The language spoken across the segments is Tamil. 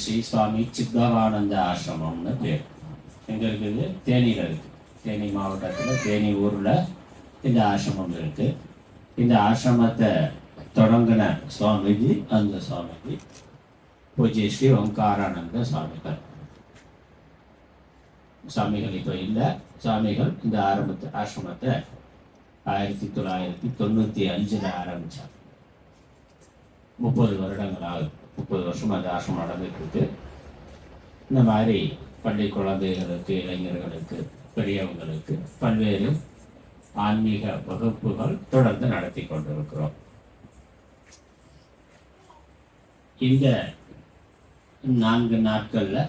ஸ்ரீ சுவாமி சித்பவானந்த ஆசிரமம்னு பேர். எங்கே இருக்குது? தேனியில் இருக்குது. தேனி மாவட்டத்தில் தேனி ஊரில் இந்த ஆசிரமம் இருக்குது. இந்த ஆசிரமத்தை தொடங்கின சுவாமிஜி அந்த சுவாமிஜி பூஜ்ய ஸ்ரீ ஓங்காரானந்த சுவாமிகள். சுவாமிகள் இப்போ இல்லை. சுவாமிகள் இந்த ஆசிரமத்தை 1995 ஆரம்பித்தார். 30 வருடங்கள் ஆகுது. 30 வருஷம் அந்த ஆசிரமம் நடந்துட்டு இருக்கு. இந்த மாதிரி பள்ளி குழந்தைகளுக்கு, இளைஞர்களுக்கு, பெரியவங்களுக்கு பல்வேறு ஆன்மீக வகுப்புகள் தொடர்ந்து நடத்தி கொண்டிருக்கிறோம். இந்த 4 நாட்களில்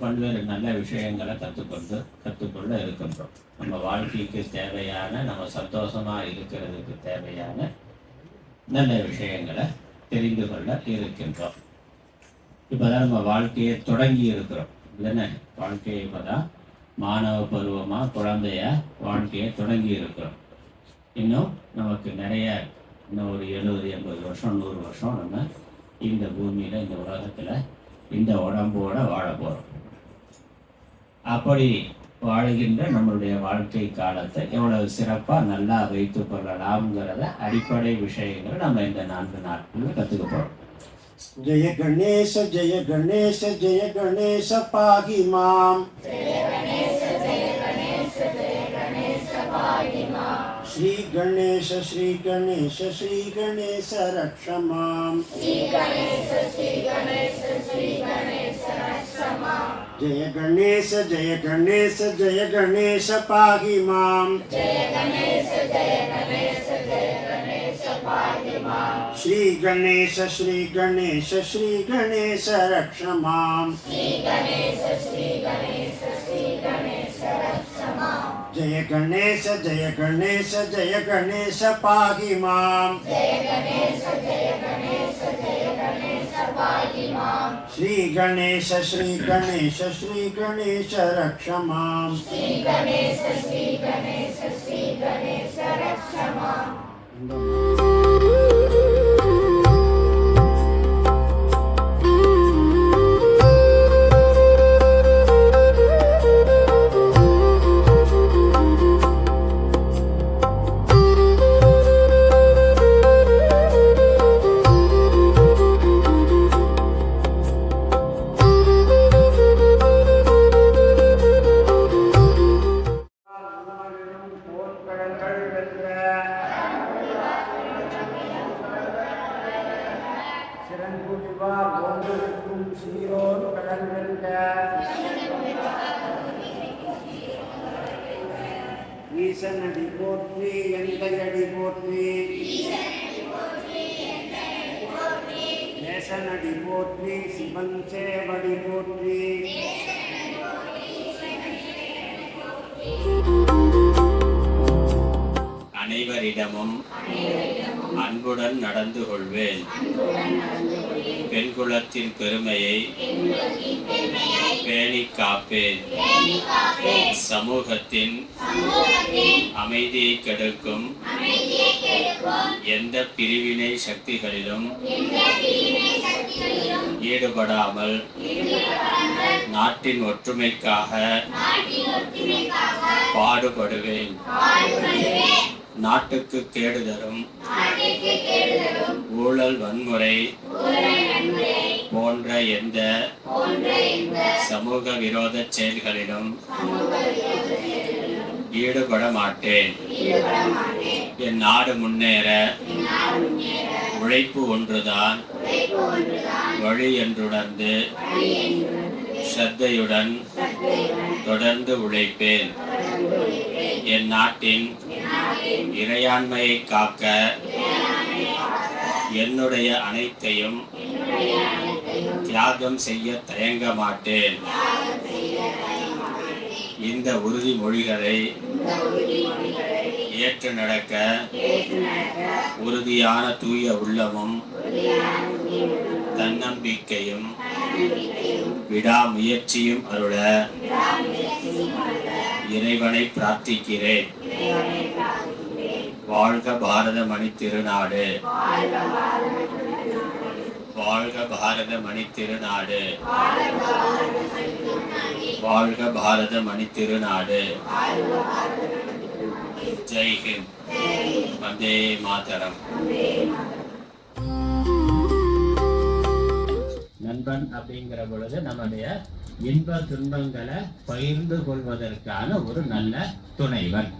பல்வேறு நல்ல விஷயங்களை கற்றுக்கொள்ள இருக்கின்றோம். நம்ம வாழ்க்கைக்கு தேவையான, நம்ம சந்தோஷமாக இருக்கிறதுக்கு தேவையான நல்ல விஷயங்களை தெரிந்து கொள்ள இருக்கின்றோம். இப்போ தான் நம்ம வாழ்க்கையை தொடங்கி இருக்கிறோம் இல்லைன்னா? வாழ்க்கையை இப்போ தான் மாணவ பருவமாக குழந்தைய வாழ்க்கையை தொடங்கி இருக்கிறோம். இன்னும் நமக்கு நிறைய, இன்னும் ஒரு 70-80 வருஷம் 100 வருஷம் நம்ம இந்த பூமியில், இந்த உலகத்தில், இந்த உடம்போட வாழ போகிறோம். அப்படி வாழுகின்ற நம்மளுடைய வாழ்க்கை காலத்தை எவ்வளவு சிறப்பாக நல்லா வைத்து கொள்ளலாம்ங்கிறத அடிப்படை விஷயங்கள் நம்ம இந்த 4 நாட்களில் கற்றுக்க போகிறோம். जय गणेश जय गणेश जय गणेश पाहि मां। श्री गणेश श्री गणेश श्री गणेश रक्ष मां। जय गणेश जय गणेश जय गणेश पाहि मां। श्री गणेश श्री गणेश श्री गणेश रक्ष मां। जय गणेश जय गणेश जय गणेश पाहि मां। श्री गणेश श्री गणेश श्री गणेश रक्ष मां। ஈசனடி போற்றி எந்தையடி போற்றி, நேசனடி போற்றி சிவன் சேவடி போற்றி. அனைவரிடமும் அன்புடன் நடந்து கொள்வேன். பெண் குலத்தின் பெருமையை பேணி காப்பேன். சமூகத்தின் அமைதியை கெடுக்கும் எந்த பிரிவினை சக்திகளிலும் ஈடுபடாமல் நாட்டின் ஒற்றுமைக்காக பாடுபடுவேன். நாட்டுக்கு கேடு தரும் ஊழல், வன்முறை போன்ற எந்த சமூக விரோத செயல்களிலும் ஈடுபட மாட்டேன். என் நாடு முன்னேற உழைப்பு ஒன்றுதான் வழி என்றுணர்ந்து ஸ்ரத்தையுடன் தொடர்ந்து உழைப்பேன். என் நாட்டின் இறையாண்மையை காக்க என்னுடைய அனைத்தையும் தியாகம் செய்ய தயங்க மாட்டேன். இந்த உறுதிமொழிகளை ஏற்று நடக்க உறுதியான தூய உள்ளமும் தன்னம்பிக்கையும் விடாமுயற்சியும் அருள இறைவனை பிரார்த்திக்கிறேன். வாழ்க பாரத மணி திருநாடு. வாழ்க பாரத மணி திருநாடு, வாழ்க பாரத மணி திருநாடு. ஜெய் ஹிந்த், வந்தே மாதரம். நண்பன் அப்படிங்கிற பொழுது நம்முடைய இன்ப துன்பங்களை பகிர்ந்து கொள்வதற்கான ஒரு நல்ல துணைவன்.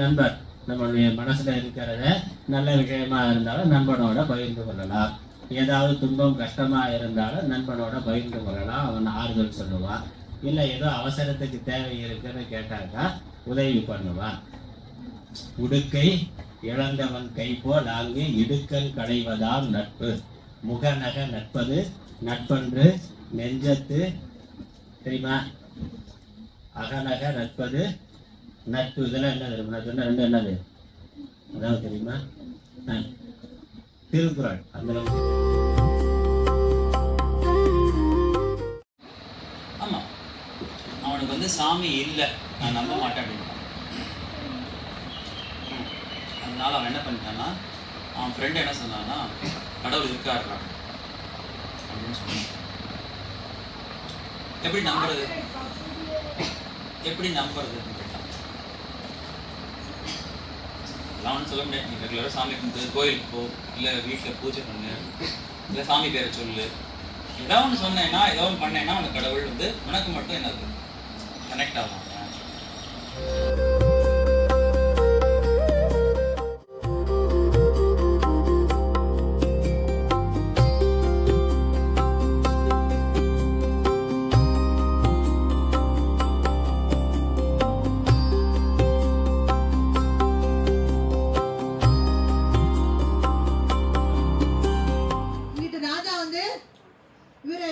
நண்பர் நம்மளுடைய மனசுல இருக்கிறத நல்ல விஷயமா இருந்தாலும் நண்பனோட பகிர்ந்து கொள்ளலாம். ஏதாவது துன்பம் கஷ்டமா இருந்தாலும் நண்பனோட பகிர்ந்து கொள்ளலாம். அவன் ஆறுதல் சொல்லுவான். இல்லை ஏதோ அவசரத்துக்கு தேவை இருக்குன்னு கேட்டாக்கா உதவி பண்ணுவான். உடுக்கை இழந்தவன் கை போல் அங்கே இடுக்கல் களைவதால் நட்பு. முகநக நட்பது நட்பன்று நெஞ்சத்து, தெரியுமா? அகநக நட்பது நட்பு. இதெல்லாம் என்ன தெரியுமா? நான் சொன்ன ரெண்டு என்னது அதாவது தெரியுமா? திருக்குறள். அந்த ஆமா, அவனுக்கு வந்து சாமி இல்லை, நான் நம்ப மாட்டேன் அப்படின்ட்டான். அதனால அவன் என்ன பண்ணிட்டான்னா, அவன் ஃப்ரெண்டு என்ன சொன்னான்னா, கடவுள் இருக்காருடா அப்படின்னு சொன்னான். எப்படி நம்புறது அப்படின்னு கேட்டான். எல்லாம் ஒன்றும் சொல்ல முடியாது. நீ ரெகுலராக சாமி கும்பிட்டு கோயிலுக்கு போ, இல்லை வீட்டில் பூஜை பண்ணு, இல்லை சாமி பேரை சொல்லு. ஏதாவது ஒன்று சொன்னேன்னா, ஏதோ ஒன்று பண்ணேன்னா அந்த கடவுள் வந்து உனக்கு மட்டும் என்னது கனெக்ட் ஆகும்.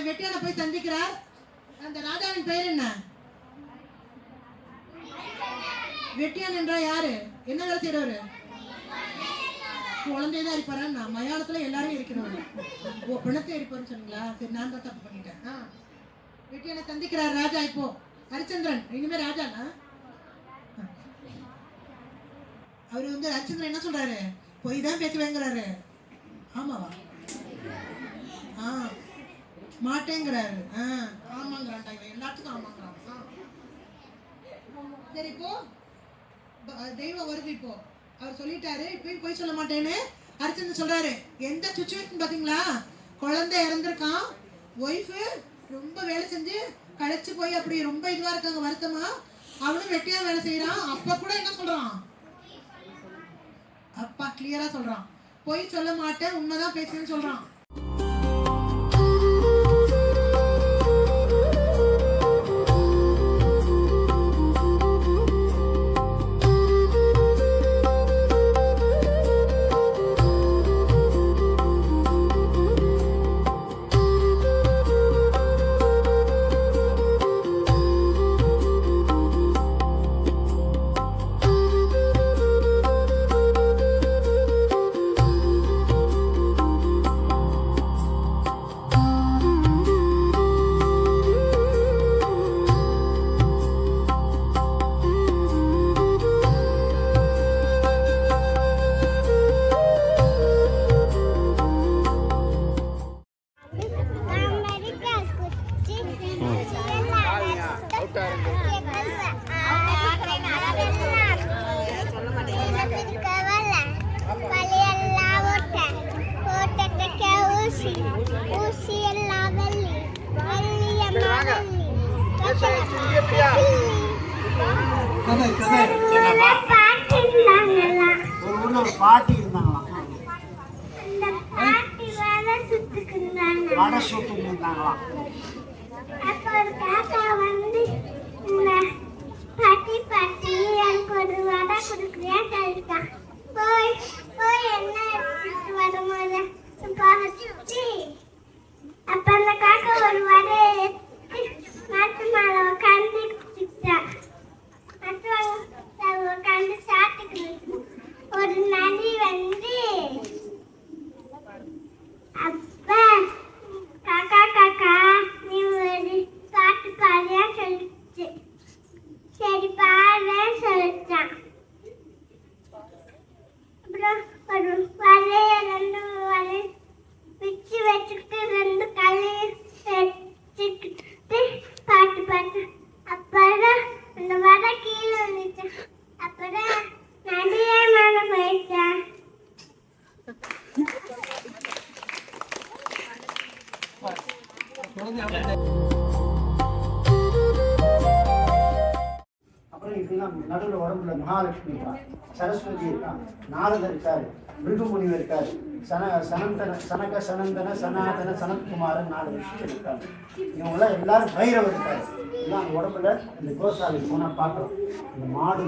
வெட்டியான போய் சந்திக்கிறார். அந்த ராஜாவின் பெயர் என்ன? வெட்டியான் என்றா யாரு? என்ன வேலை செய்யறவரு? குழந்தைதான் இருப்பாரா? நான் மயானத்துல எல்லாரும் இருக்கிறவரு. ஓ, பிணத்தை இருப்பாருன்னு சொன்னீங்களா? சரி, நான் தான் தப்பு பண்ணிட்டேன். வெட்டியான சந்திக்கிறார் ராஜா. இப்போ ஹரிச்சந்திரன் இனிமே ராஜானா? அவரு வந்து ஹரிச்சந்திரன் என்ன சொல்றாரு? பொய் தான் பேசுவேங்கிறாரு. ஆமாவா? மாட்டேங்கிறாரு. ஆமாங்கிறான்டா. இவன் எல்லாத்துக்கும் ஆமாங்கிறான். சரி, இப்போ தெய்வம் வருது. இப்போ அவர் சொல்லிட்டாரு, இப்பயும் போய் சொல்ல மாட்டேன்னு ஹரிச்சந்திரன் சொல்றாரு. எந்த சுச்சுவேஷன் பாத்தீங்களா? குழந்தை இறந்திருக்கான், ஒய்ஃபு ரொம்ப வேலை செஞ்சு கழிச்சு போய் அப்படி ரொம்ப இதுவா இருக்காங்க, வருத்தமா. அவனும் வெட்டியா வேலை செய்யறான். அப்ப கூட என்ன சொல்றான்? அப்பா கிளியரா சொல்றான், போய் சொல்ல மாட்டேன், உண்மைதான் பேசுறேன்னு சொல்றான். பாட்டி இருந்தாங்களாம். வடை சுட்டு இருந்தாங்களாம். பாட்டி எனக்கு ஒரு வடை கொடுக்குறியா கேட்டான். போய் போய் என்ன எடுத்துட்டு வரும்போது பார்த்து அப்ப அந்த காக்கா ஒரு வடை மரத்து மேல உட்காந்து உட்காந்து சாப்பிட்டுக்கு ஒரு நரி வந்து அப்ப காக்கா காக்கா நீ ஒரு பாட்டு பாடியா சொல்லிச்சு. சரி பாடு சொல்லிட்டான். அப்புறம் ஒரு வலைய ரெண்டு வலை பிச்சு வச்சுட்டு அப்புறம் இப்படிலாம் நடுவில் உடம்புல மகாலட்சுமி இருக்கா, சரஸ்வதி இருக்கா, நாரதர் இருக்காரு, மிருகமுனிவர் இருக்காரு, சனக சனந்தன சனாதன சனத்குமாரன் 4 விஷயம் இருக்காங்க. இவங்கெல்லாம் எல்லாரும் பைரவர் இருக்காரு. எல்லாம் அந்த உடம்புல இந்த கோசாலைக்கு போனால் பார்க்கலாம். இந்த மாடு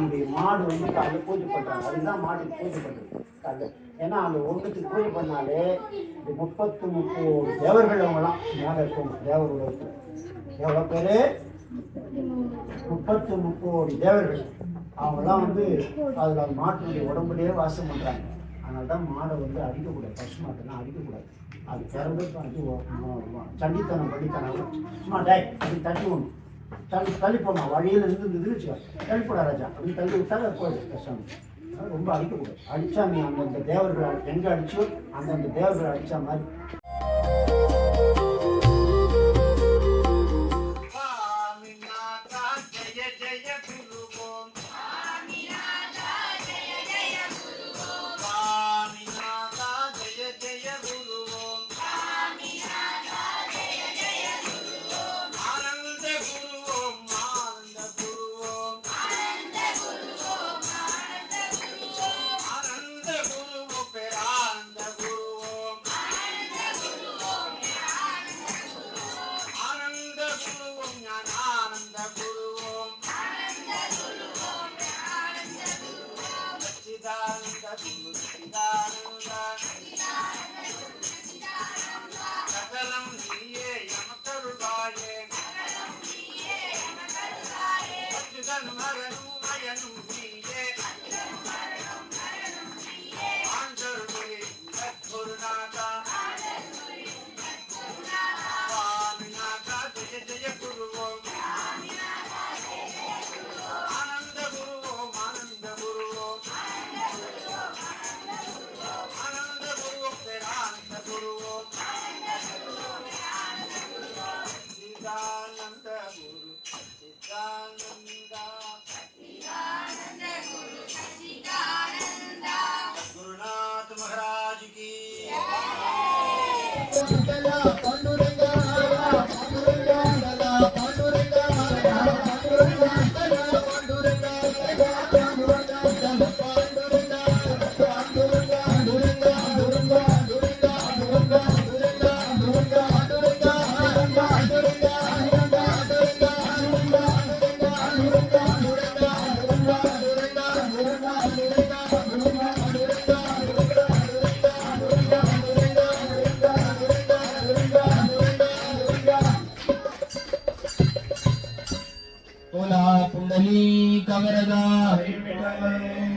வந்து காலையில் பூஜை பண்ணுறாங்க. அதுதான் மாடு பூஜை பண்ணுறது காலையில். ஏன்னா அந்த ஒன்றுக்கு பூஜை பண்ணாலே இந்த 33 தேவர்கள் அவங்களாம் மேலே இருக்கும். தேவர் உலகத்தில் எவ்வளோ பேர்? 33 தேவர்கள். அவங்கெல்லாம் வந்து அதில் மாட்டினுடைய உடம்புலேயே வாசம் பண்ணுறாங்க. அதனால தான் மாடை வந்து அடிக்கக்கூடாது. பசு மாட்டெல்லாம் அடிக்கக்கூடாது. அது திறந்து சண்டித்தனம் பண்ணித்தனம் சும்மா டேய் அப்படி தட்டி ஒன்று தள்ளி போகணும். வழியில் இருந்துன்னு வச்சுக்கோ, தள்ளிப்போடா ராஜா அப்படி தள்ளி விட்டால் அது போயிடுது கஷ்டம். அது ரொம்ப அடிக்கக்கூடாது. அடித்தா நீ அந்தந்த தேவர்கள் எங்கே அடிச்சோ அந்தந்த தேவர்கள் அடித்தா மாதிரி.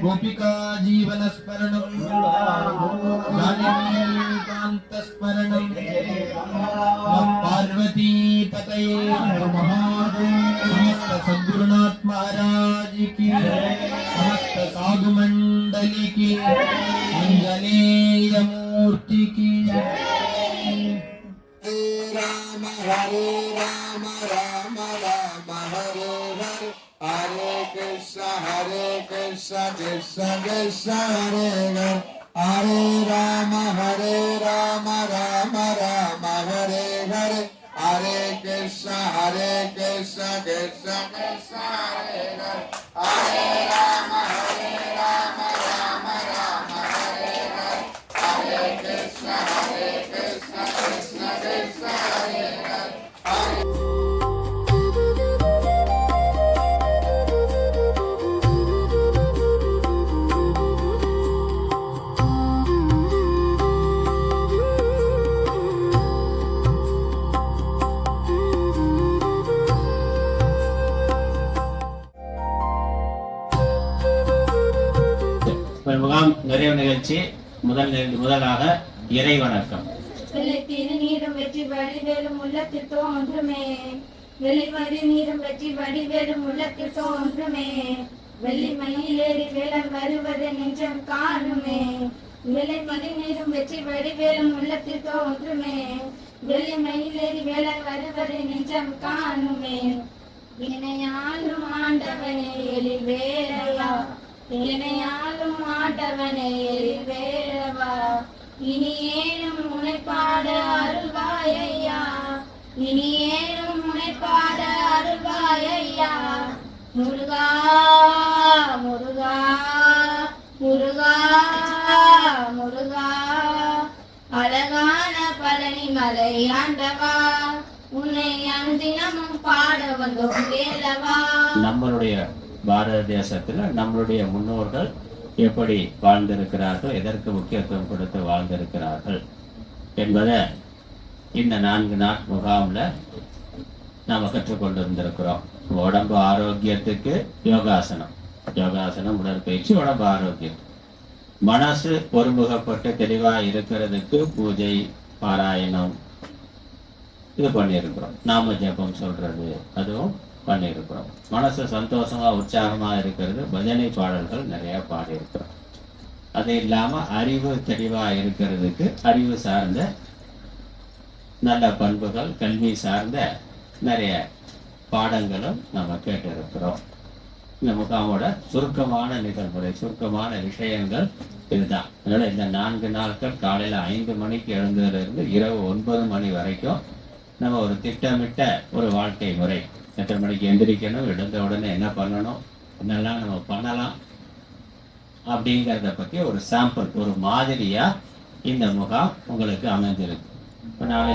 गोपिका जीवन स्मरणं कांत स्मरणं पार्वती पतये समस्त सद्गुरुनाथ महाराज की समस्त साधु मंडली की अंजनेय मूर्ति की राम हरे राम राम राम हरे हरे हरे कृष्ण कृष्ण कृष्ण हरे हरे हरे राम राम राम हरे हरे हरे कृष्ण कृष्ण कृष्ण हरे हरे हरे राम राम राम हरे हरे हरे कृष्ण कृष्ण कृष्ण हरे हरे முகாம் நிறைவு நிகழ்ச்சி முதலாக இறை வணக்கம். நீரும் வெற்றி வடிவேலும் உள்ளத்திற்கோ ஒன்றுமே வெளிமறி நீரும் வெற்றி வடிவேலும் உள்ளத்திற்கோ ஒன்றுமே வெள்ளி மயிலேறி வேலன் வருவது நெஞ்சம் காணுமே வெளிமறி நீரும் வெற்றி வடிவேலும் உள்ளத்திற்கோ ஒன்றுமே வெள்ளி மயிலேறி வேலன் வருவது நெஞ்சம் காணுமே இணையாலும் ஆண்டவனே எழில் வேலையா இணையாலும் ஆண்டவனே எழில் வேலவா இனி ஏனும் உனைப்பாட அருள்வாயா இனி ஏனும் முனைப்பாட அருள்வாய் ஐயா முருகா முருகா முருகா முருகா அழகான பழனி மலை ஆண்டவா உன்னை அனுதினமும் பாட வந்தோம் வேலவா. நம்மளுடைய பாரத தேசத்துல நம்மளுடைய முன்னோர்கள் எப்படி வாழ்ந்திருக்கிறார்கள், எதற்கு முக்கியத்துவம் கொடுத்து வாழ்ந்திருக்கிறார்கள் என்பதை இந்த 4 நாள் முகாம்ல நாம கற்றுக்கொண்டு இருந்திருக்கிறோம். உடம்பு ஆரோக்கியத்துக்கு யோகாசனம் உடற்பயிற்சி, உடம்பு ஆரோக்கியம். மனசு ஒருமுகப்பட்டு தெளிவா இருக்கிறதுக்கு பூஜை, பாராயணம் இது பண்ணியிருக்கிறோம். நாம ஜபம் சொல்றது அதுவும் பண்ணியிருக்கிறோம். மனசு சந்தோஷமா உற்சாகமா இருக்கிறது, பஜனை பாடல்கள் நிறைய பாடியிருக்கிறோம். அது இல்லாம அறிவு தெளிவா இருக்கிறதுக்கு அறிவு சார்ந்த நல்ல பண்புகள், கல்வி சார்ந்த நிறைய பாடங்களும் நம்ம கேட்டிருக்கிறோம். இந்த முகாமோட சுருக்கமான நிகழ்முறை, சுருக்கமான விஷயங்கள் இதுதான். அதனால இந்த 4 நாட்கள் காலையில 5 மணிக்கு எழுந்ததிலிருந்து இரவு 9 மணி வரைக்கும் நம்ம ஒரு திட்டமிட்ட ஒரு வாழ்க்கை முறை, எத்தனை மணிக்கு எந்திரிக்கணும், எழுந்த உடனே என்ன பண்ணணும், என்னெல்லாம் நம்ம பண்ணலாம் அப்படிங்கிறத பற்றி ஒரு சாம்பிள், ஒரு மாதிரியா இந்த முகாம் உங்களுக்கு அமைஞ்சிருக்கு. இப்போ நாளை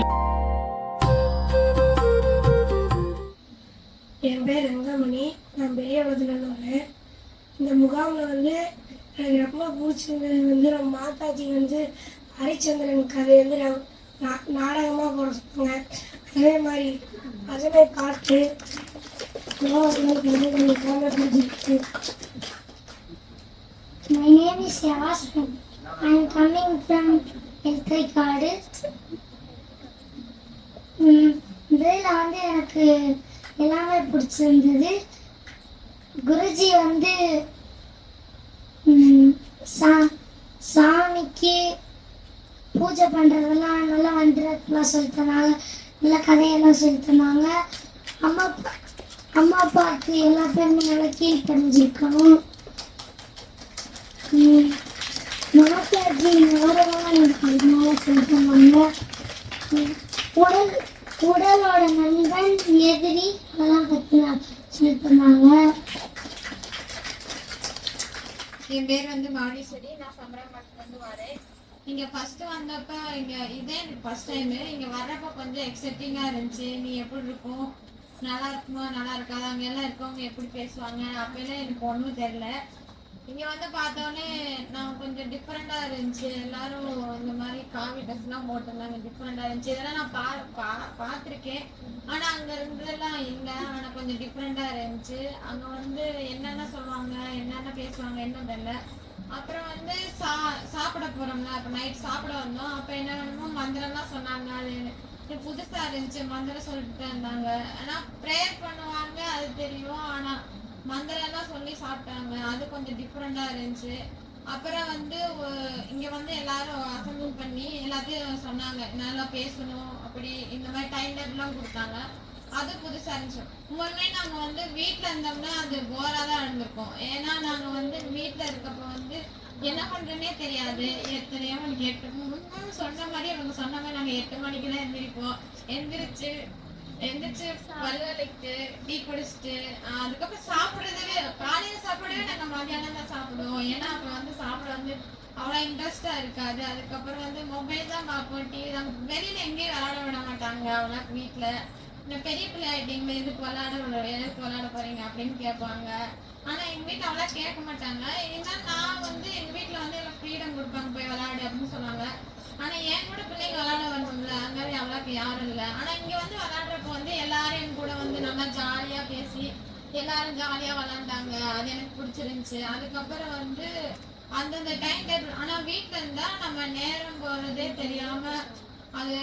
என் பேர் ரங்கமணி, நான் பெரியவளத்துலேருந்து வரேன். இந்த முகாமில் வந்து எனக்கு ரொம்ப பிடிச்சிருந்தது வந்து நம்ம மாதாஜி வந்து ஹரிச்சந்திரன் கதை வந்து நாடகமாக போட சொன்னாங்க. அதே மாதிரி பஜனை பாட்டு பிடிச்சிருக்கு. My name is Yasmin. I am coming from Elkaikadu. இதில் வந்து எனக்கு எல்லாமே பிடிச்சிருந்தது. குருஜி வந்து சாமிக்கு பூஜை பண்ணுறதெல்லாம் நல்லா மந்திரத்தெல்லாம் சொல்லித்தந்தாங்க, நல்லா கதையெல்லாம் சொல்லித்தந்தாங்க. அம்மா அப்பாவுக்கு எல்லா பேருமே நல்லா கீழ்ப்படிஞ்சிருக்கணும். மாதாஜி நாடகமாக எனக்கு அதனால சொல்லித்தந்தாங்க. உடலோட நண்பன் எதிரி அதெல்லாம் பற்றி சொல்லித்தந்தாங்க. என் பேர் வந்து மாடீஸ்வரி, நான் சமராம்பட்டிலேருந்து வரேன். இங்கே ஃபஸ்ட்டு வந்தப்போ இதே எனக்கு ஃபஸ்ட் டைமு. இங்கே வர்றப்போ கொஞ்சம் எக்ஸைட்டிங்காக இருந்துச்சு. நீ எப்படி இருக்கும், நல்லா இருக்குமா நல்லா இருக்காது, அங்கே எல்லாம் இருக்கவங்க எப்படி பேசுவாங்க, அப்போல்லாம் எனக்கு ஒன்றும் தெரில. இங்கே வந்து பார்த்தோன்னே நான் கொஞ்சம் டிஃப்ரெண்ட்டாக இருந்துச்சு. எல்லாரும் இந்த மாதிரி காவி ட்ரெஸ்லாம் போட்டிருந்தாங்க, டிஃப்ரெண்ட்டாக இருந்துச்சு. இதெல்லாம் நான் பார்த்துருக்கேன், ஆனால் அங்கே இருந்ததெல்லாம் இல்லை. ஆனால் கொஞ்சம் டிஃப்ரெண்ட்டாக இருந்துச்சு. அங்கே வந்து என்னென்ன சொல்லுவாங்க, என்னென்ன பேசுவாங்க என்ன தெரியல. அப்புறம் வந்து சாப்பிட போகிறோம்ல, அப்போ நைட் சாப்பிட வந்தோம். அப்போ என்ன வேணுமோ மந்திரம்லாம் சொன்னாங்க. அது புதுசாக இருந்துச்சு, மந்திரம் சொல்லிட்டு இருந்தாங்க. ஆனால் ப்ரேயர் பண்ணுவாங்க அது தெரியும், ஆனால் மந்திரம்லாம் சொல்லி சாப்பிட்டாங்க, அது கொஞ்சம் டிஃப்ரெண்ட்டாக இருந்துச்சு. அப்புறம் வந்து இங்கே வந்து எல்லாரும் அசம்பிள் பண்ணி எல்லாத்தையும் சொன்னாங்க, நல்லா பேசணும் அப்படி, இந்த மாதிரி டைம் டேபிள்லாம் கொடுத்தாங்க. அது புதுசாக இருந்துச்சு. உண்மையுமே நாங்கள் வந்து வீட்டில் இருந்தோம்னா அது போராக தான் இருந்திருக்கோம். ஏன்னா நாங்கள் வந்து வீட்டில் இருக்கப்போ வந்து என்ன பண்ணுறேன்னே தெரியாது. எத்தனையோ மணிக்கு 8 சொன்ன மாதிரி அவங்க சொன்ன மாதிரி நாங்கள் 8 மணிக்கு தான் எந்திரிப்போம். எந்திரிச்சு பல்வலிட்டு டீ குடிச்சிட்டு அதுக்கப்புறம் சாப்பிட்றதவே, காலையில் சாப்பிடவே நாங்கள் மதியானம் தான் சாப்பிடுவோம். ஏன்னா அப்போ வந்து சாப்பிட வந்து அவ்வளோ இன்ட்ரெஸ்டாக இருக்காது. அதுக்கப்புறம் வந்து மொபைல் தான் பார்ப்போம், டிவி தான். வெளியில் எங்கேயும் விளாட விட மாட்டாங்க அவ்வளோ. வீட்டில் இந்த பெரிய பிள்ளை ஆகிட்டீங்களே, எதுக்கு விளாட போகிறீங்க அப்படின்னு கேட்பாங்க. ஆனால் எங்கள் வீட்டில் அவ்வளோ கேட்க மாட்டாங்க. இருந்தாலும் நான் வந்து எங்கள் வீட்டில் வந்து எல்லாம் ஃப்ரீடம் கொடுப்பாங்க, போய் விளாடு அப்படின்னு சொன்னாங்க. ஆனால் என் கூட பிள்ளைங்க விளாட வரணும்ல, அங்கே அவ்வளோக்கு யாரும் இல்லை. ஆனால் இங்கே வந்து விளாட்றப்போ வந்து எல்லாரும் என் கூட வந்து நல்லா ஜாலியாக பேசி எல்லாரும் ஜாலியாக விளாண்டாங்க. அது எனக்கு பிடிச்சிருந்துச்சு. அதுக்கப்புறம் வந்து அந்தந்த டைம் டேபிள், ஆனால் வீட்டில் இருந்தால் நம்ம நேரம் போகிறதே தெரியாமல் அது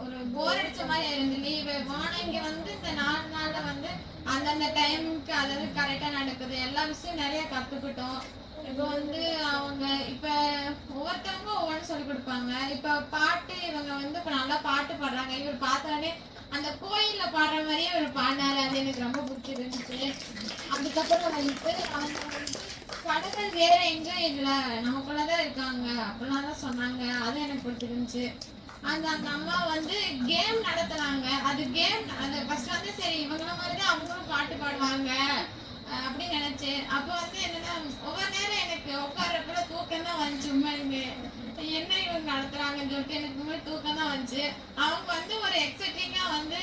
ஒரு போர் அடிச்ச மாதிரி இருந்து லீவு. ஆனால் இங்கே வந்து இந்த 4 நாளில் வந்து அந்தந்த டைமுக்கு அதாவது கரெக்டாக நடக்குது. எல்லா விஷயம் நிறைய கற்றுக்கிட்டோம். இப்போ வந்து அவங்க இப்போ ஒவ்வொருத்தவங்க ஒவ்வொன்று சொல்லி கொடுப்பாங்க. இப்போ பாட்டு இவங்க வந்து இப்போ நல்லா பாட்டு பாடுறாங்க. இவர் பார்த்தோடனே அந்த கோயிலில் பாடுற மாதிரியே இவர் பாடினாரு, அது எனக்கு ரொம்ப பிடிச்சிருந்துச்சு. அதுக்கப்புறம் வந்து அவங்க வந்து கடவுள் வேற எங்கேயும் இல்லை, நமக்குள்ளதான் இருக்காங்க அப்படிலாம் தான் சொன்னாங்க, அது எனக்கு பிடிச்சிருந்துச்சு. அந்த அம்மா வந்து கேம் நடத்துனாங்க. அது கேம் அது ஃபர்ஸ்ட் வந்து சரி இவங்கள மாதிரி தான் அவங்களும் பாட்டு பாடுவாங்க அப்படின்னு நினைச்சேன். அப்போ வந்து என்னன்னா ஒவ்வொரு நேரம் எனக்கு உட்கார்றப்ப தூக்கம் தான் வந்துச்சு. உண்மையுமே என்ன இவங்க நடத்துறாங்கன்னு சொல்லிட்டு எனக்கு உண்மையை தூக்கம் தான் வந்துச்சு. அவங்க வந்து ஒரு எக்ஸைட்டிங்கா வந்து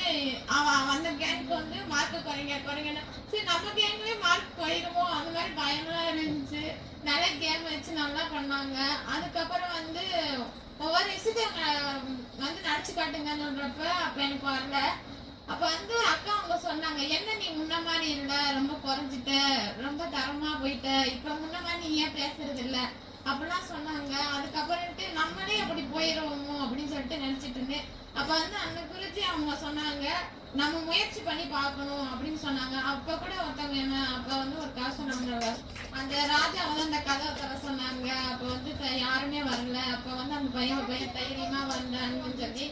அந்த கேங்க்கு வந்து மார்க் குறைங்கன்னு சரி நம்ம கேங்லயே மார்க் போயிடுமோ அந்த மாதிரி பயம்லாம் இருந்துச்சு. நிறைய கேம் வச்சு நல்லா பண்ணாங்க. அதுக்கப்புறம் வந்து ஒவ்வொரு விஷயத்தையும் வந்து நடிச்சு காட்டுங்கன்றப்ப அப்ப எனக்கு வரல. அப்ப வந்து அக்கா அவங்க சொன்னாங்க, என்ன நீ முன்ன மாதிரி இல்ல, ரொம்ப குறைஞ்சிட்ட, ரொம்ப தரமா போயிட்ட, இப்ப முன்ன மாதிரி நீ ஏன் பேசுறது இல்ல அப்படிலாம் சொன்னாங்க. அதுக்கப்புறம்ட்டு நம்மளே அப்படி போயிடுவோமோ அப்படின்னு சொல்லிட்டு நினைச்சிட்டு இருந்தேன். அப்ப வந்து அந்த குருஜி அவங்க சொன்னாங்க, நம்ம முயற்சி பண்ணி பார்க்கணும் அப்படின்னு சொன்னாங்க. அப்ப கூட ஒருத்தவங்க என்ன அப்ப வந்து ஒரு கதை சொன்னாங்க, அந்த ராஜா வந்து அந்த கதை தர சொன்னாங்க. அப்ப வந்து யாருமே வரல. அப்ப வந்து அந்த பையன் தைரியமா வந்தான்னு சொல்லி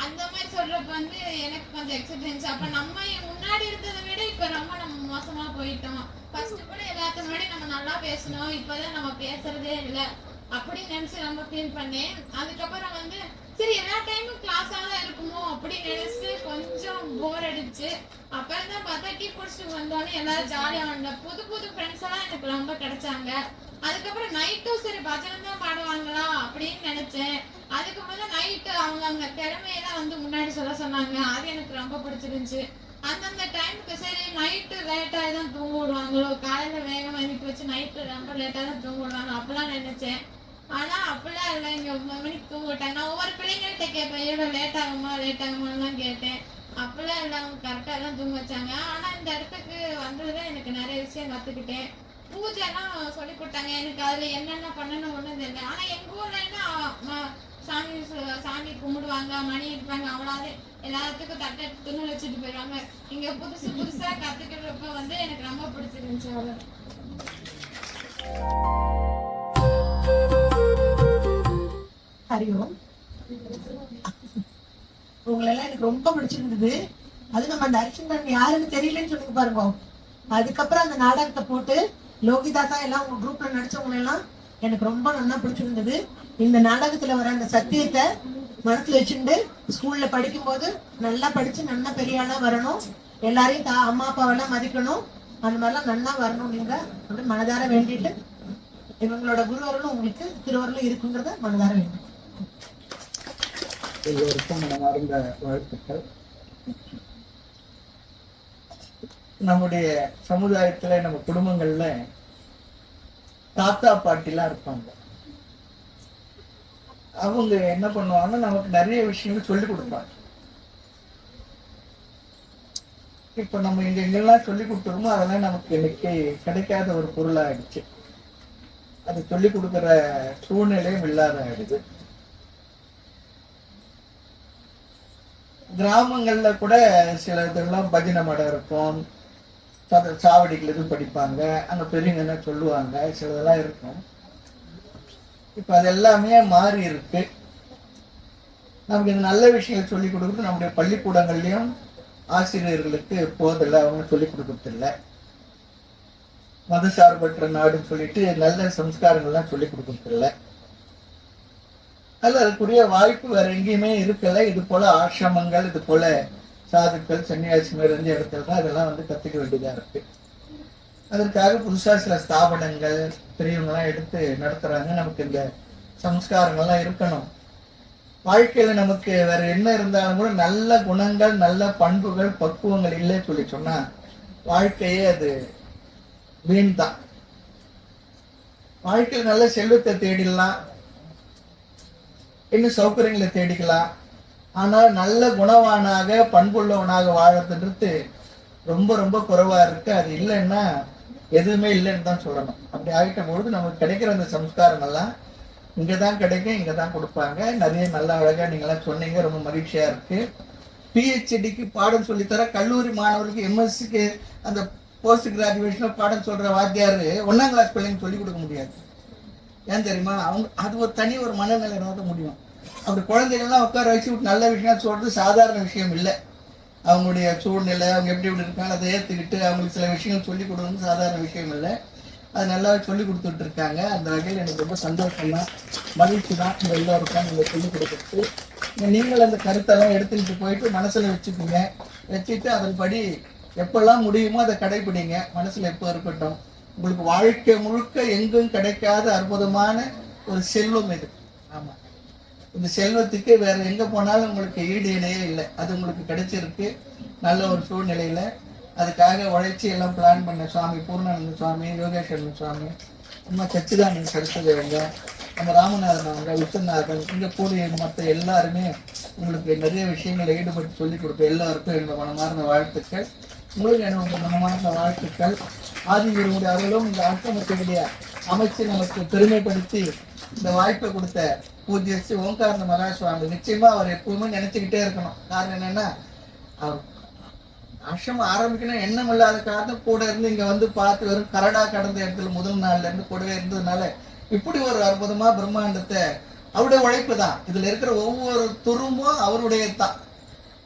அந்த மாதிரி சொல்றப்ப வந்து எனக்கு கொஞ்சம் எக்ஸ்பீரியன்ஸ். அப்ப நம்ம முன்னாடி இருந்ததை விட இப்ப ரொம்ப நம்ம மோசமா போயிட்டோம். ஃபர்ஸ்ட் கூட எல்லாத்துக்கு முன்னாடி நம்ம நல்லா பேசணும், இப்பதான் நம்ம பேசுறதே இல்லை அப்படின்னு நினைச்சு ரொம்ப ஃபீல் பண்ணேன். அதுக்கப்புறம் வந்து சரி எல்லா டைமும் கிளாஸா தான் இருக்குமோ அப்படின்னு நினைச்சு கொஞ்சம் போர் அடிச்சு. அப்புறம் தான் பார்த்தா டீ குடிச்சிட்டு வந்தோடனே எல்லாரும் ஜாலியா வந்தோம். புது புது ஃப்ரெண்ட்ஸ் எல்லாம் எனக்கு ரொம்ப கிடைச்சாங்க. அதுக்கப்புறம் நைட்டும் சரி பஜனை தான் பாடுவாங்களா அப்படின்னு நினைச்சேன். அதுக்கப்புறம் தான் நைட்டு அவங்க திறமையெல்லாம் வந்து முன்னாடி சொல்ல சொன்னாங்க. அது எனக்கு ரொம்ப பிடிச்சிருந்துச்சு. அந்தந்த டைமுக்கு சரி நைட்டு லேட்டாக தான் தூங்க விடுவாங்களோ, காலையில வேகமாக எழுப்பி வச்சு நைட்டு ரொம்ப லேட்டாக தான் தூங்க விடுவாங்க அப்படிலாம் நினைச்சேன். ஆனா அப்படிலாம் இல்லை, இங்க 9 மணிக்கு தூங்க விட்டாங்க. நான் ஒவ்வொரு பிள்ளைங்கள்ட்ட கேட்பேன், எவ்வளோ லேட் ஆகுமாலாம் கேட்டேன். அப்படிலாம் இல்லை, அவங்க கரெக்டாக தான் தூங்க வச்சாங்க. ஆனா இந்த இடத்துக்கு வந்ததுல எனக்கு நிறைய விஷயம் கத்துக்கிட்டேன். பூஜைலாம் சொல்லி கொடுத்தாங்க எனக்கு. அதுல என்னென்ன பண்ணணும் ஒண்ணு தெரியல. ஆனா எங்க ஊர்லன்னா சாமி கும்பிடுவாங்க, மணி இருப்பாங்க, அவ்வளவு எல்லாத்துக்கும் தட்டை துணி வச்சுட்டு போயிடுவாங்க. இங்க புதுசா கத்துக்கிறப்ப வந்து எனக்கு ரொம்ப பிடிச்சிருந்துச்சு. அவ்வளவு. ஹரியோம். உங்களெல்லாம் எனக்கு ரொம்ப பிடிச்சிருந்தது. அது நம்ம அந்த அரிச்சந்திரன் யாருன்னு தெரியலன்னு சொல்லுங்க பாருங்க. அதுக்கப்புறம் அந்த நாடகத்தை போட்டு லோகிதாத்தா எல்லாம் உங்க குரூப்ல நடிச்சவங்க எல்லாம் எனக்கு ரொம்ப நல்லா பிடிச்சிருந்தது. இந்த நாடகத்துல வர அந்த சத்தியத்தை மனசுல வச்சுட்டு ஸ்கூல்ல படிக்கும் போது நல்லா படிச்சு நல்லா பெரிய ஆளா வரணும், எல்லாரையும் அம்மா அப்பாவெல்லாம் மதிக்கணும், அந்த மாதிரிலாம் நல்லா வரணும் நீங்க அப்படின்னு மனதார வேண்டிட்டு இவங்களோட குருவர்களும் உங்களுக்கு திருவருளும் இருக்குங்கிறத மனதார வேண்டும். எல்லோருக்கும் மனமார்ந்த வாழ்த்துக்கள். நம்முடைய சமுதாயத்துல நம்ம குடும்பங்கள்ல தாத்தா பாட்டிலாம் இருப்பாங்க. அவங்க என்ன பண்ணுவாங்கன்னா நமக்கு நிறைய விஷயங்கள் சொல்லி கொடுப்பாங்க. இப்ப நம்ம எங்கெல்லாம் சொல்லி கொடுத்துருமோ அதெல்லாம் நமக்கு இன்னைக்கு கிடைக்காத ஒரு பொருளாயிடுச்சு. அது சொல்லி கொடுக்கிற சூழ்நிலையும் இல்லாத ஆயிடுது. கிராமங்கள்ல கூட சில இதெல்லாம் பஜனை மடம் இருக்கும், சாவடிகள் எதுவும் படிப்பாங்க, அங்க பெரியவங்க என்ன சொல்லுவாங்க, சிலதெல்லாம் இருக்கும். இப்ப அது எல்லாமே மாறி இருக்கு. நமக்கு இந்த நல்ல விஷயங்கள் சொல்லி கொடுக்குறது நம்முடைய பள்ளிக்கூடங்கள்லயும் ஆசிரியர்களுக்கு போதில்லை, அவங்க சொல்லி கொடுக்கறதில்லை. மதசார்பற்ற நாடுன்னு சொல்லிட்டு நல்ல சம்ஸ்காரங்கள்லாம் சொல்லி கொடுக்கறதில்லை. அல்ல அதுக்குரிய வாய்ப்பு வேற எங்கேயுமே இருக்கல. இது போல ஆசிரமங்கள், இது போல சாதுக்கள், சன்னியாசிமார் இருந்த இடத்துல தான் அதெல்லாம் வந்து கத்துக்க வேண்டியதா இருக்கு. அதற்காக புதுசா சில ஸ்தாபனங்கள் பெரியவங்கெல்லாம் எடுத்து நடத்துறாங்க. நமக்கு இந்த சம்ஸ்காரங்கள்லாம் இருக்கணும். வாழ்க்கையில நமக்கு வேற என்ன இருந்தாலும் கூட நல்ல குணங்கள், நல்ல பண்புகள், பக்குவங்கள் இல்லைன்னு சொல்லி சொன்னா வாழ்க்கையே அது வீண் தான். வாழ்க்கையில் நல்ல செல்வத்தை தேடிடலாம், இன்னும் சௌகரியங்களை தேடிக்கலாம். ஆனால் நல்ல குணவானாக பண்புள்ளவனாக வாழறதுன்றது ரொம்ப ரொம்ப குறைவா இருக்கு. அது இல்லைன்னா எதுவுமே இல்லைன்னு தான் சொல்லணும். அப்படி ஆகிட்ட பொழுது நமக்கு கிடைக்கிற அந்த சம்ஸ்காரங்கள்லாம் இங்கதான் கிடைக்கும், இங்கதான் கொடுப்பாங்க. நிறைய நல்ல அழகா நீங்களாம் சொன்னீங்க, ரொம்ப மகிழ்ச்சியா இருக்கு. பிஹெச்டிக்கு பாடம் சொல்லித்தர கல்லூரி மாணவர்களுக்கு, எம்எஸ்சிக்கு அந்த போஸ்ட் கிராஜுவேஷன் பாடம் சொல்ற வாத்தியாரு 1ஆம் கிளாஸ் பிள்ளைங்க சொல்லிக் கொடுக்க முடியாது. ஏன் தெரியுமா? அவங்க அது ஒரு தனி ஒரு மனநிலை நோக்க முடியும். அப்படி குழந்தைகள்லாம் உட்கார வச்சு நல்ல விஷயம் சொல்றது சாதாரண விஷயம் இல்லை. அவங்களுடைய சூழ்நிலை, அவங்க எப்படி எப்படி இருக்காங்க அதை ஏற்றுக்கிட்டு அவங்களுக்கு சில விஷயங்கள் சொல்லிக் கொடுக்கணும் சாதாரண விஷயம் இல்லை. அது நல்லா சொல்லி கொடுத்துட்டு இருக்காங்க. அந்த வகையில் எனக்கு ரொம்ப சந்தோஷம் தான், மகிழ்ச்சி தான். இந்த எல்லோருக்கும் நீங்கள் சொல்லிக் கொடுக்குறது. நீங்கள் அந்த கருத்தெல்லாம் எடுத்துக்கிட்டு போயிட்டு மனசுல வச்சுக்கோங்க. வச்சுட்டு அதன்படி எப்பெல்லாம் முடியுமோ அதை கடைபிடிங்க. மனசுல எப்போ இருக்கட்டும். உங்களுக்கு வாழ்க்கை முழுக்க எங்கும் கிடைக்காத அற்புதமான ஒரு செல்வம் இது. ஆமா, இந்த செல்வத்துக்கு வேற எங்க போனாலும் உங்களுக்கு ஈடு இணையே இல்லை. அது உங்களுக்கு கிடைச்சிருக்கு நல்ல ஒரு சூழ்நிலையில. அதுக்காக உழைச்சி எல்லாம் பிளான் பண்ண சுவாமி பூர்ணானந்த சுவாமி, யோகேஸ்வரன் சுவாமி, அம்மா சச்சிதானந்த சரஸ்வதிங்க, நம்ம ராமநாதன் அவங்க, விஸ்வநாதன், இங்கே கூடிய மற்ற எல்லாருமே உங்களுக்கு நிறைய விஷயங்களை ஈடுபட்டு சொல்லிக் கொடுத்த எல்லாருக்கும் என்னோட மனமார்ந்த வாழ்த்துக்கள். உங்களுக்கு என்னோட மனமார்ந்த வாழ்த்துக்கள். ஆதிகுருவுடைய அவர்களும் இந்த ஆசிரமத்துடைய அமைச்சு நமக்கு பெருமைப்படுத்தி இந்த வாய்ப்பை கொடுத்த பூஜ்ய ஸ்ரீ ஓங்காரந்த மகாசுவாமி நிச்சயமா அவர் எப்பவுமே நினைச்சுக்கிட்டே இருக்கணும். காரணம் என்னன்னா, அவர் ஆசிரமம் ஆரம்பிக்கணும் எண்ணம் இல்லாத காரணம் கூட இருந்து இங்க வந்து பார்த்து வெறும் கரடா கடந்த இடத்துல முதல் நாள்ல இருந்து கூடவே இருந்ததுனால இப்படி ஒரு அற்புதமா பிரம்மாண்டத்தை அவருடைய உழைப்பு தான். இதுல இருக்கிற ஒவ்வொரு துரும்பும் அவருடைய தான்.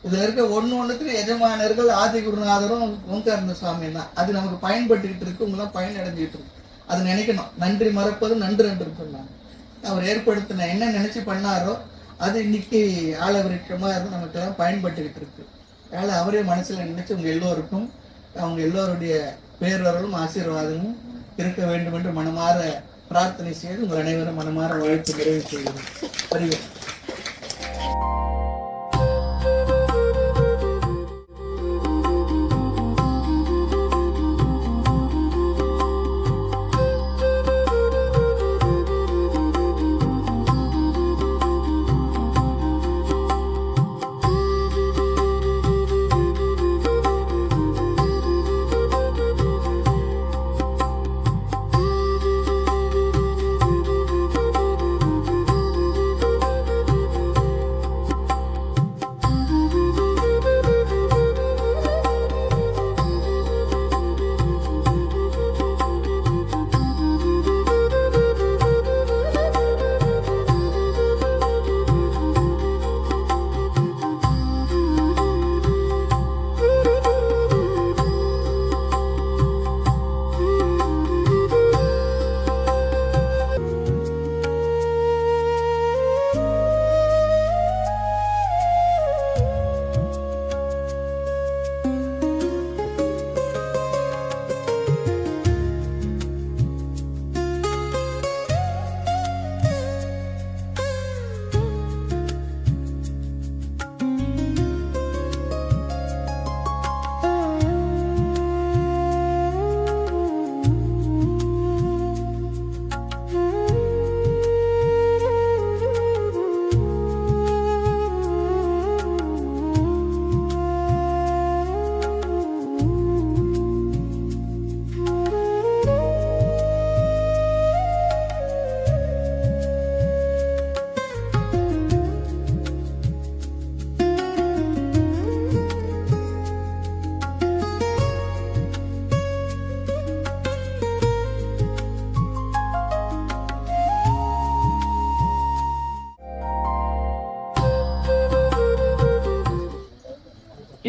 இதுல இருக்க ஒண்ணுத்துக்கு எஜமானர்கள் ஆதி குருநாதரும் ஓங்காரந்த சுவாமி தான். அது நமக்கு பயன்பட்டுக்கிட்டு இருக்கு, உங்களாம் பயன் அடைஞ்சிட்டு இருக்கு. அது நினைக்கணும். நன்றி மறப்பது நன்று என்று சொன்னாங்க. அவர் ஏற்படுத்தின என்ன நினைச்சு பண்ணாரோ அது இன்னைக்கு ஆலவிருட்சமா இருந்து நமக்கு எல்லாம் பயன்பட்டுக்கிட்டு இருக்கு. அதனால அவரே மனசுல நினைச்சு உங்க எல்லோருக்கும் அவங்க எல்லோருடைய பேரர்களும் ஆசீர்வாதமும் இருக்க வேண்டும் என்று மனமாற பிரார்த்தனை செய்து உங்கள் அனைவரும் மனமாற வாழ்த்து நிறைவு செய்கிறோம். வருகிறேன்.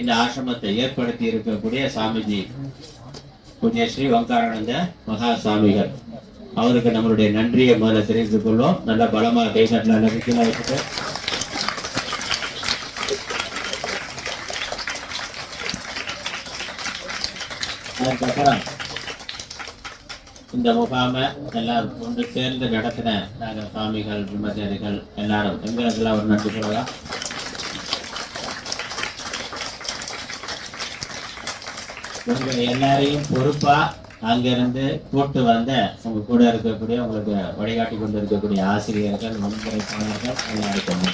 இந்த ஆசிரமத்தை ஏற்படுத்தி இருக்கக்கூடிய சாமிஜி பூஜ்ய ஸ்ரீ ஓங்காரானந்த மகா சாமிகள் அவருக்கு நம்மளுடைய நன்றியை முதல்ல தெரிவித்துக் கொள்வோம். நல்ல பலமா கைதட்டல நம்பிக்கையா வச்சுட்டு அதுக்கப்புறம் இந்த முகாமை எல்லாரும் ஒன்று சேர்ந்து நடத்தின நாங்கள் சுவாமிகள் பிரம்மச்சாரிகள் எல்லாரும் எங்களுக்கெல்லாம் ஒரு நன்றி சொல்லலாம். உங்க எல்லாரையும் பொறுப்பா அங்கிருந்து கூட்டு வந்த உங்க கூட இருக்கக்கூடிய உங்களுக்கு வழிகாட்டி கொண்டு இருக்கக்கூடிய ஆசிரியர்கள், முன்முறைப்பாளர்கள் எல்லாருக்கும்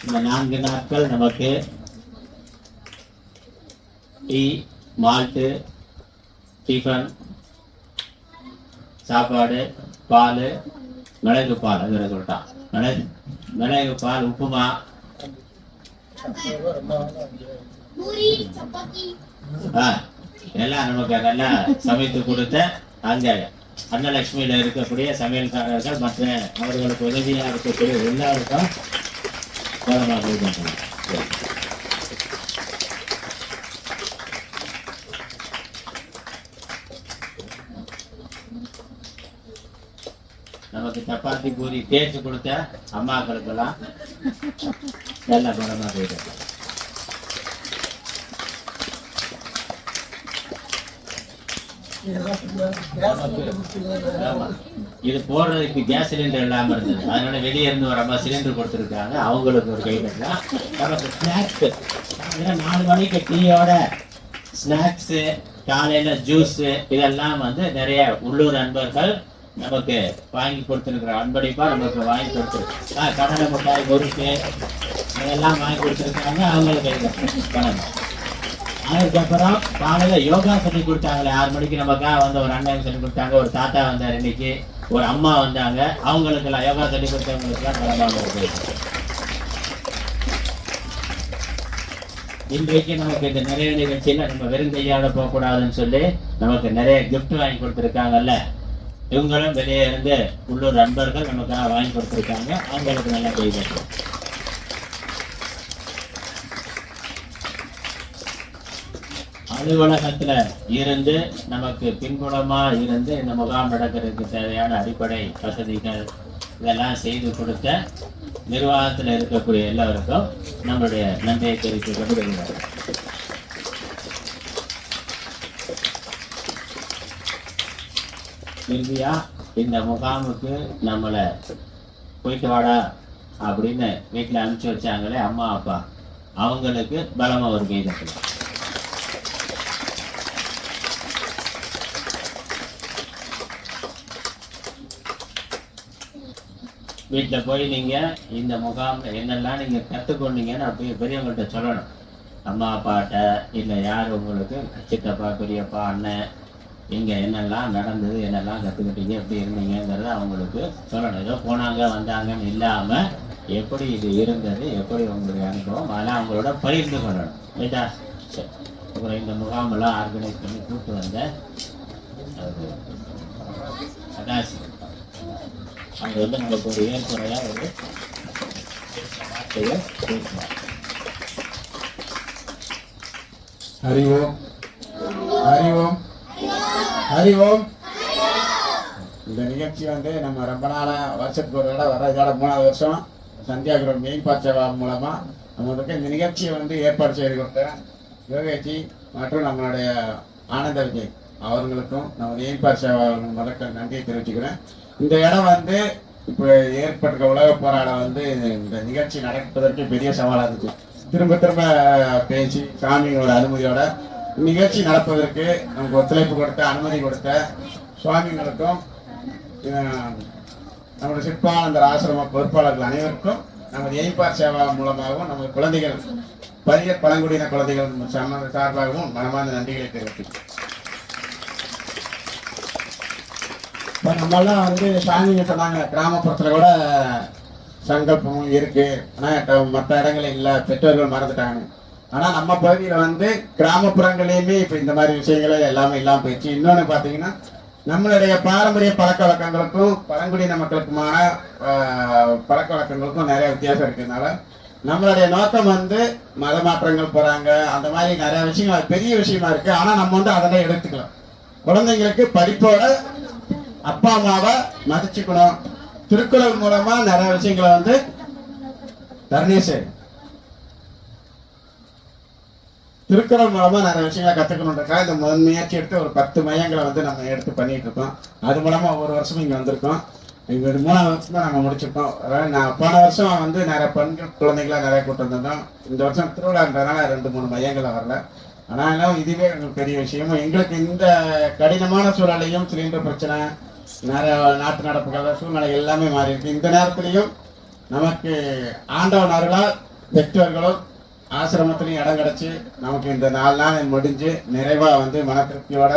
இந்த 4 நாட்கள் நமக்கு டீ, மால்ட்டு, டிஃபன், சாப்பாடு, பால், மிளகு பால், அது சொல்லிட்டான் மிளகு பால், உப்புமா, எல்லாம் நமக்கு நல்லா சமைத்து கொடுத்த அங்க அன்னலட்சுமியில இருக்கக்கூடிய சமையல்காரர்கள் மற்ற அவர்களுக்கு உதவியா இருக்கக்கூடிய எல்லாருக்கும் சப்பாத்தி பூரி தேய்ச்சி கொடுத்த அம்மாக்களுக்கெல்லாம் நல்ல படமா போயிட்டு. இது போடுறதுக்கு கேஸ் சிலிண்டர் இல்லாம இருந்தது, அதனால வெளியே இருந்து ஒரு அம்மா சிலிண்டர் கொடுத்துருக்காங்க, அவங்களுக்கு ஒரு கைதட்டலாம். நமக்கு ஸ்நாக்ஸ் 4 மணிக்கு டீயோட ஸ்நாக்ஸு, காலையில ஜூஸு இதெல்லாம் வந்து நிறைய உள்ளூர் அன்பர்கள் நமக்கு வாங்கி கொடுத்துருக்குற அன்பளிப்பா நமக்கு வாங்கி கொடுத்துருக்கு. கடலை மிட்டாய், முறுக்கு இதெல்லாம் வாங்கி கொடுத்துருக்காங்க, அவங்களுக்கு பணம். அதுக்கப்புறம் காலையில யோகா சொல்லி கொடுத்தாங்களே 6 மணிக்கு நமக்காக வந்து ஒரு அண்ணன் சொல்லி கொடுத்தாங்க, ஒரு தாத்தா வந்தார், இன்னைக்கு ஒரு அம்மா வந்தாங்க, அவங்களுக்கெல்லாம் யோகா சொல்லி கொடுத்தவங்களுக்குலாம் பரவாயில்ல இருக்கு. இன்றைக்கு நமக்கு இந்த நிறைய நிகழ்ச்சியில நம்ம வெறுங்கையாட போகக்கூடாதுன்னு சொல்லி நமக்கு நிறைய கிஃப்ட் வாங்கி கொடுத்துருக்காங்கல்ல, இவங்களும் வெளியே இருந்து உள்ளூர் நண்பர்கள் நமக்காக வாங்கி கொடுத்துருக்காங்க, அவங்களுக்கு நல்லா கைதட்டும். அலுவலகத்துல இருந்து நமக்கு பின்புலமா இருந்து இந்த முகாம் நடக்கிறதுக்கு தேவையான அடிப்படை வசதிகள் இதெல்லாம் செய்து கொடுத்த நிர்வாகத்தில் இருக்கக்கூடிய எல்லோருக்கும் நம்மளுடைய நன்றியை தெரிவித்துக் கொண்டு வருகிறார். இறுதியா இந்த முகாமுக்கு நம்மளை போயிட்டு வாடா அப்படின்னு வீட்டில் அனுப்பிச்சு வச்சாங்களே அம்மா அப்பா, அவங்களுக்கு பலமா ஒரு கைதட்டலாம். வீட்டில் போய் நீங்கள் இந்த முகாமில் என்னெல்லாம் நீங்கள் கற்றுக்கொண்டீங்கன்னு அப்படியே பெரியவங்கள்ட்ட சொல்லணும். அம்மா அப்பாட்ட இல்லை யார் உங்களுக்கு சித்தப்பா பெரியப்பா அண்ணன் இங்கே என்னெல்லாம் நடந்தது, என்னெல்லாம் கற்றுக்கிட்டீங்க, எப்படி இருந்தீங்கிறத அவங்களுக்கு சொல்லணும். ஏதோ போனாங்க வந்தாங்கன்னு இல்லாமல் எப்படி இது இருந்தது, எப்படி உங்களுடைய அனுபவம் அதெல்லாம் அவங்களோட பகிர்ந்து கொள்ளணும். ரைட்டா? சரி, அப்புறம் இந்த முகாமெல்லாம் ஆர்கனைஸ் பண்ணி கூப்பிட்டு வந்த சதாசி அவங்க வந்து நமக்கு ஒரு ஏற்புரையாக ஒரு வார்த்தையை பேசுவார். அறிவோம் அறிவோம் அறிவோம். இந்த நிகழ்ச்சி வந்து நம்ம ரொம்ப நாளாக வருஷத்துக்கு ஒரு தடவை வர இதோட 3வது வருஷம் சந்தியாகிரம் மெயின்பாட் சேவா மூலமாக நம்மளுக்கு இந்த நிகழ்ச்சியை வந்து ஏற்பாடு செய்து கொடுத்த யோகேஜி மற்றும் நம்மளுடைய ஆனந்த விஜய் அவர்களுக்கும் நம்ம மெயின்பாட் சேவா முதற்க நன்றியை தெரிவிச்சுக்கிறேன். இந்த இடம் வந்து இப்போ ஏற்பட்ட உலக போராட்டம் வந்து இந்த நிகழ்ச்சி நடப்பதற்கு பெரிய சவாலாக இருந்துச்சு. திரும்ப திரும்ப பேசி சாமியோட அனுமதியோட நிகழ்ச்சி நடப்பதற்கு நமக்கு ஒத்துழைப்பு கொடுத்த அனுமதி கொடுத்த சுவாமிகளுக்கும் நம்முடைய சிற்பானந்தர் ஆசிரம பொறுப்பாளர்கள் அனைவருக்கும் நமது எய்பார் சேவா மூலமாகவும் நமது குழந்தைகள் பரிய பழங்குடியின குழந்தைகள் சார்பாகவும் மனமார்ந்த நன்றிகளை தெரிவிக்கிறேன். இப்போ நம்மளாம் வந்து சாமிங்க சொன்னாங்க கிராமப்புறத்தில் கூட சங்கல்பமும் இருக்கு, ஆனால் மற்ற இடங்களில் இல்லை, பெற்றோர்கள் மறந்துட்டாங்க. ஆனால் நம்ம பகுதியில் வந்து கிராமப்புறங்களையுமே இப்போ இந்த மாதிரி விஷயங்களே எல்லாமே இல்லாமல் போயிடுச்சு. இன்னொன்று பார்த்தீங்கன்னா நம்மளுடைய பாரம்பரிய பழக்க வழக்கங்களுக்கும் பழங்குடியின மக்களுக்குமான பழக்க வழக்கங்களுக்கும் நிறைய வித்தியாசம் இருக்கிறதுனால நம்மளுடைய நோக்கம் வந்து மத மாற்றங்கள் போகிறாங்க, அந்த மாதிரி நிறைய விஷயங்கள் அது பெரிய விஷயமா இருக்குது. ஆனால் நம்ம வந்து அதெல்லாம் எடுத்துக்கலாம். குழந்தைங்களுக்கு படிப்போட அப்பா அம்மாவை மதிச்சுக்கணும். திருக்குறள் மூலமா நிறைய விஷயங்களை வந்து திருக்குறள் மூலமா நிறைய விஷயங்களை கத்துக்கணுன்றக்காக இந்த முதல் முயற்சி எடுத்து ஒரு 10 மையங்களை வந்து நம்ம எடுத்து பண்ணிட்டு இருக்கோம். அது மூலமா ஒவ்வொரு வருஷமும் இங்க வந்திருக்கோம். இங்க 3வது வருஷம் தான் நாங்கள் முடிச்சிருக்கோம். நான் போன வருஷம் வந்து நிறைய பெண்கள் குழந்தைங்களா நிறைய கூட்டு வந்திருந்தோம். இந்த வருஷம் திருவிழான்றதுனால 2-3 மையங்களை வரல. ஆனாலும் இதுவே எங்களுக்கு பெரிய விஷயமும் எங்களுக்கு இந்த கடினமான சூழலையும் சிலிண்டர் பிரச்சனை நிறைய நாட்டு நடப்புகள் சூழ்நிலை எல்லாமே மாறி இருக்கு. இந்த நேரத்திலையும் நமக்கு ஆண்டவன் அருளால் பெற்றோர்களும் ஆசிரமத்திலையும் இடம் கிடச்சி நமக்கு இந்த 4 நாள் முடிஞ்சு நிறைவாக வந்து மன திருப்தியோட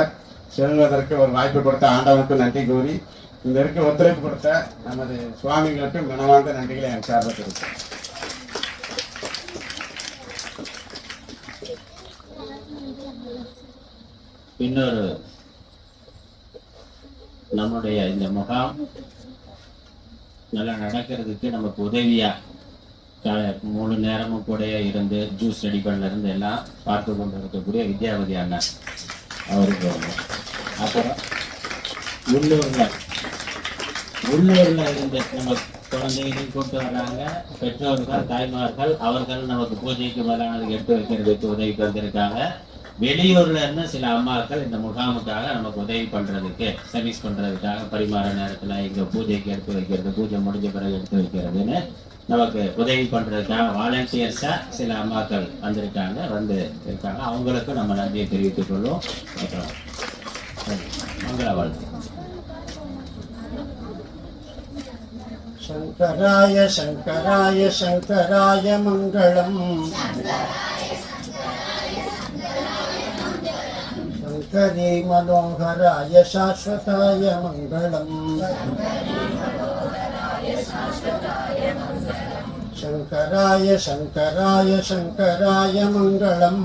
செல்வதற்கு ஒரு வாய்ப்பு கொடுத்த ஆண்டவனுக்கு நன்றி கூறி இந்த இருக்க ஒத்துழைப்பு கொடுத்த நமது சுவாமிகளுக்கு மனமார்ந்த நன்றிகளை என் சார்பாக தெரிவித்தேன். இன்னொரு நம்முடைய இந்த முகாம் நல்லா நடக்கிறதுக்கு நமக்கு உதவியா 3 நேரமும் கூட இருந்து ஜூஸ் ரெடி பண்ணல இருந்து எல்லாம் பார்த்து கொண்டு இருக்கக்கூடிய வித்யாபதி அண்ணன் அவருக்கு, அப்புறம் உள்ளூர்ல உள்ளூர்ல இருந்து நம்ம குழந்தைகளையும் கூப்பிட்டு வர்றாங்க. பெற்றோர்கள், தாய்மார்கள் அவர்கள் நமக்கு பூஜைக்கு மேலானதுக்கு எடுத்து வைக்கிறதுக்கு உதவிக்கு வந்திருக்காங்க. வெளியூர்ல இருந்து சில அம்மாக்கள் இந்த முகாமுக்காக நமக்கு உதவி பண்றதுக்கு, சர்வீஸ் பண்றதுக்காக, பரிமாற நேரத்துல இங்க பூஜைக்கு எடுத்து வைக்கிறது, பூஜை முடிஞ்ச பிறகு எடுத்து வைக்கிறதுன்னு நமக்கு உதவி பண்றதுக்காக வாலண்டியர்ஸா சில அம்மாக்கள் வந்திருக்காங்க, வந்து இருக்காங்க. அவங்களுக்கு நம்ம நன்றியை தெரிவித்துக் கொள்வோம். அப்புறம் மங்கள வாழ்த்து. சங்கராய சங்கராய சங்கராய மங்களம். சங்கரி மனோகராய சாஸ்வதாய மங்களம். சங்கராய சங்கராய சங்கராய மங்களம்.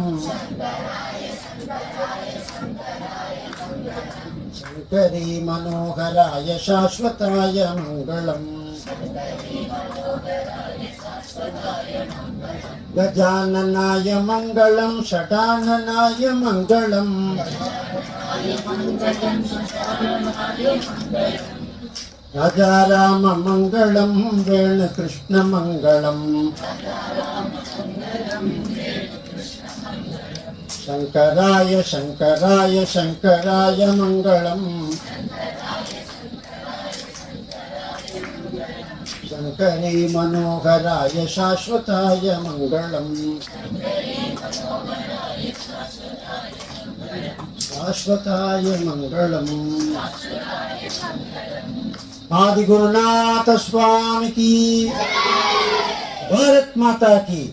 சங்கரி மனோகராய சாஸ்வதாய மங்களம். गजाननाय मङ्गलं षडाननाय मङ्गलं. राजाराम मङ्गलं वेणुकृष्ण मङ्गलं. शङ्कराय शङ्कराय शङ्कराय मङ्गलं. शङ्करी मनोहराय शाश्वताय मङ्गलम्. शाश्वताय मङ्गलम्. आदि गुरुनाथ स्वामी की, भारत माता की।